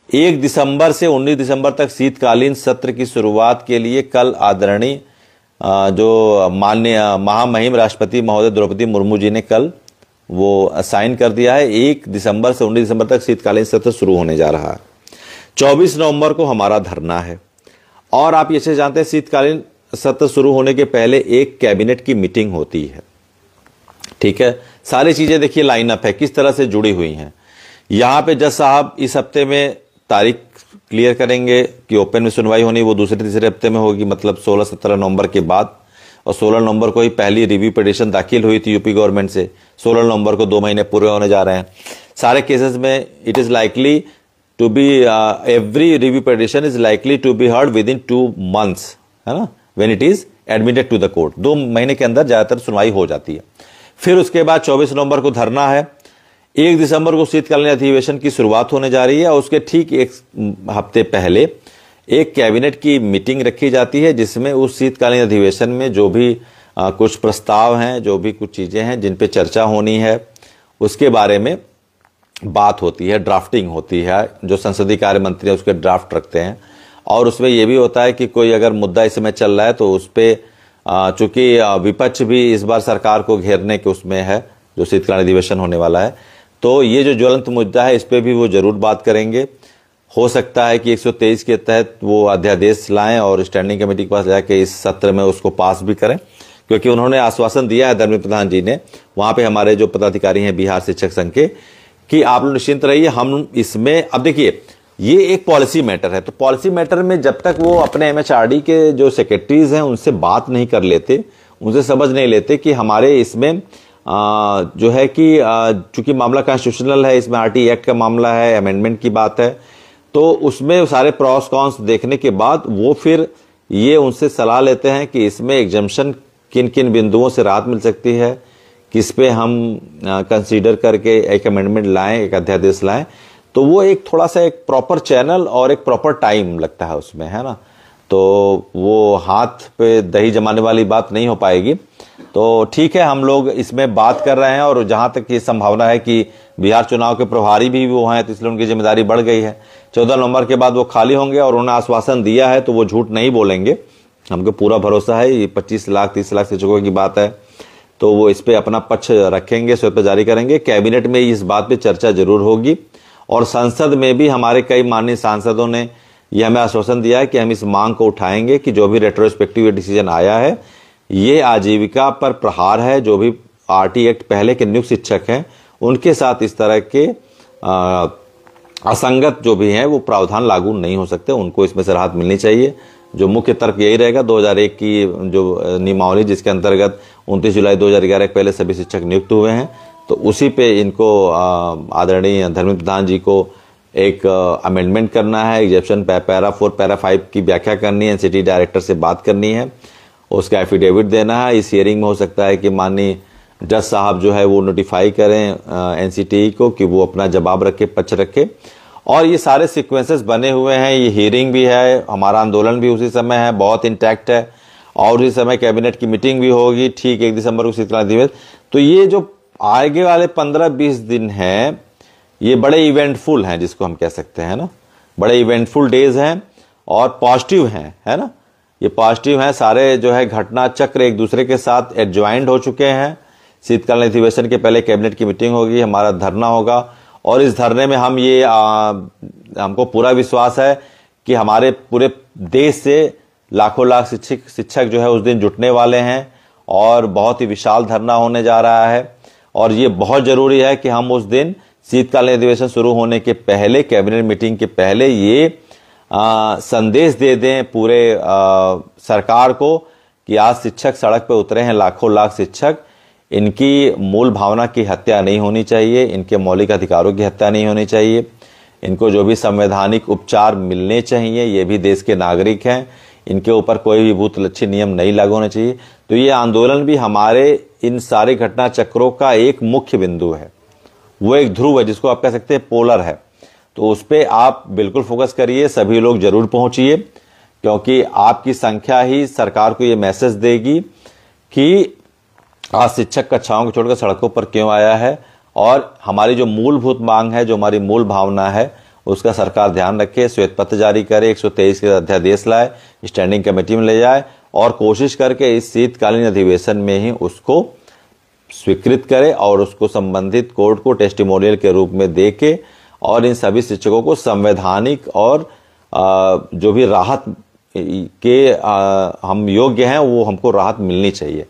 1 दिसंबर से 19 दिसंबर तक शीतकालीन सत्र की शुरुआत के लिए कल आदरणीय जो माननीय महामहिम राष्ट्रपति महोदय द्रौपदी मुर्मू जी ने कल वो साइन कर दिया है। 1 दिसंबर से 19 दिसंबर तक शीतकालीन सत्र शुरू होने जा रहा है। 24 नवंबर को हमारा धरना है। और आप ये जानते हैं शीतकालीन सत्र शुरू होने के पहले एक कैबिनेट की मीटिंग होती है। ठीक है, सारी चीजें देखिए लाइन अप है, किस तरह से जुड़ी हुई हैं। यहां पे जज साहब इस हफ्ते में तारीख क्लियर करेंगे कि ओपन में सुनवाई होनी वो दूसरे तीसरे हफ्ते में होगी, मतलब 16-17 नवंबर के बाद। और 16 नवंबर को ही पहली रिव्यू पिटीशन दाखिल हुई थी यूपी गवर्नमेंट से। 16 नवंबर को 2 महीने पूरे होने जा रहे हैं। सारे केसेस में it is likely to be every review petition is likely to be heard within 2 months, है ना, when it is admitted to the court. 2 महीने के अंदर ज्यादातर सुनवाई हो जाती है। फिर उसके बाद 24 नवंबर को धरना है। 1 दिसंबर को शीतकालीन अधिवेशन की शुरुआत होने जा रही है और उसके ठीक 1 हफ्ते पहले एक कैबिनेट की मीटिंग रखी जाती है, जिसमें उस शीतकालीन अधिवेशन में जो भी कुछ प्रस्ताव हैं, जो भी कुछ चीजें हैं जिन पे चर्चा होनी है, उसके बारे में बात होती है, ड्राफ्टिंग होती है। जो संसदीय कार्य मंत्री है उसके ड्राफ्ट रखते हैं। और उसमें यह भी होता है कि कोई अगर मुद्दा इस समय चल रहा है तो उस पर चूंकि विपक्ष भी इस बार सरकार को घेरने के उसमें है, जो शीतकालीन अधिवेशन होने वाला है, तो ये जो ज्वलंत मुद्दा है इस पे भी वो जरूर बात करेंगे। हो सकता है कि 123 के तहत वो अध्यादेश लाएं और स्टैंडिंग कमेटी के पास जाके इस सत्र में उसको पास भी करें, क्योंकि उन्होंने आश्वासन दिया है धर्मेंद्र प्रधान जी ने, वहां पे हमारे जो पदाधिकारी हैं बिहार शिक्षक संघ के, कि आप लोग निश्चिंत रहिए, हम इसमें। अब देखिए ये एक पॉलिसी मैटर है, तो पॉलिसी मैटर में जब तक वो अपने MHRD के जो सेक्रेटरीज हैं उनसे बात नहीं कर लेते, उनसे समझ नहीं लेते कि हमारे इसमें जो है कि चूंकि मामला कॉन्स्टिट्यूशनल है, इसमें RT एक्ट का मामला है, अमेंडमेंट की बात है, तो उसमें सारे प्रॉस कॉन्स देखने के बाद वो फिर ये उनसे सलाह लेते हैं कि इसमें एग्जम्पशन किन किन बिंदुओं से राहत मिल सकती है, किस पे हम कंसीडर करके एक अमेंडमेंट लाएं, एक अध्यादेश लाएं। तो वो एक थोड़ा सा एक प्रॉपर चैनल और एक प्रॉपर टाइम लगता है उसमें, है ना। तो वो हाथ पे दही जमाने वाली बात नहीं हो पाएगी। तो ठीक है, हम लोग इसमें बात कर रहे हैं और जहां तक ये संभावना है कि बिहार चुनाव के प्रभारी भी वो हैं, तो इसलिए उनकी जिम्मेदारी बढ़ गई है। 14 नवंबर के बाद वो खाली होंगे और उन्होंने आश्वासन दिया है तो वो झूठ नहीं बोलेंगे, हमको पूरा भरोसा है। ये 25 लाख 30 लाख शिक्षकों की बात है, तो वो इस पे अपना पक्ष रखेंगे, श्वेत जारी करेंगे। कैबिनेट में इस बात पे चर्चा जरूर होगी और संसद में भी हमारे कई माननीय सांसदों ने यह हमें आश्वासन दिया है कि हम इस मांग को उठाएंगे कि जो भी रेट्रोस्पेक्टिव डिसीजन आया है ये आजीविका पर प्रहार है। जो भी RT एक्ट पहले के नियुक्त शिक्षक हैं उनके साथ इस तरह के असंगत जो भी हैं वो प्रावधान लागू नहीं हो सकते, उनको इसमें से राहत मिलनी चाहिए। जो मुख्य तर्क यही रहेगा, 2001 की जो नियमावली जिसके अंतर्गत 29 जुलाई 2011 के पहले सभी शिक्षक नियुक्त हुए हैं, तो उसी पे इनको आदरणीय धर्मेंद्र प्रधान जी को एक अमेंडमेंट करना है, एग्जेप्शन पैरा 4 पैरा 5 की व्याख्या करनी है, NCT डायरेक्टर से बात करनी है, उसका एफिडेविट देना है। इस हियरिंग में हो सकता है कि माननीय जज साहब जो है वो नोटिफाई करें NCT को कि वो अपना जवाब रखे, पक्ष रखे। और ये सारे सीक्वेंसेस बने हुए हैं, ये हियरिंग भी है, हमारा आंदोलन भी उसी समय है, बहुत इंटैक्ट है, और उसी समय कैबिनेट की मीटिंग भी होगी ठीक 1 दिसंबर को शीतकालीन अधिवेशन। तो ये जो आगे वाले 15-20 दिन हैं ये बड़े इवेंटफुल हैं, जिसको हम कह सकते हैं ना, बड़े इवेंटफुल डेज हैं और पॉजिटिव हैं, है ना। ये पॉजिटिव हैं, सारे जो है घटना चक्र एक दूसरे के साथ एडज्वाइंट हो चुके हैं। शीतकालीन अधिवेशन के पहले कैबिनेट की मीटिंग होगी, हमारा धरना होगा और इस धरने में हम ये हमको पूरा विश्वास है कि हमारे पूरे देश से लाखों लाख शिक्षक जो है उस दिन जुटने वाले हैं और बहुत ही विशाल धरना होने जा रहा है। और ये बहुत जरूरी है कि हम उस दिन शीतकालीन अधिवेशन शुरू होने के पहले, कैबिनेट मीटिंग के पहले ये संदेश दे दें पूरे सरकार को कि आज शिक्षक सड़क पे उतरे हैं, लाखों लाख शिक्षक, इनकी मूल भावना की हत्या नहीं होनी चाहिए, इनके मौलिक अधिकारों की हत्या नहीं होनी चाहिए, इनको जो भी संवैधानिक उपचार मिलने चाहिए, ये भी देश के नागरिक हैं, इनके ऊपर कोई भी भूतलक्षी नियम नहीं लागू होने चाहिए। तो ये आंदोलन भी हमारे इन सारे घटना चक्रों का एक मुख्य बिंदु है, वो एक ध्रुव है जिसको आप कह सकते हैं पोलर है। तो उस पर आप बिल्कुल फोकस करिए, सभी लोग जरूर पहुंचिए, क्योंकि आपकी संख्या ही सरकार को ये मैसेज देगी कि आज शिक्षक कक्षाओं को छोड़कर सड़कों पर क्यों आया है और हमारी जो मूलभूत मांग है, जो हमारी मूल भावना है, उसका सरकार ध्यान रखे, श्वेत पत्र जारी करे, 123 के अध्यादेश लाए, स्टैंडिंग कमेटी में ले जाए और कोशिश करके इस शीतकालीन अधिवेशन में ही उसको स्वीकृत करे और उसको संबंधित कोर्ट को टेस्टिमोनियल के रूप में देके और इन सभी शिक्षकों को संवैधानिक और जो भी राहत के हम योग्य हैं वो हमको राहत मिलनी चाहिए।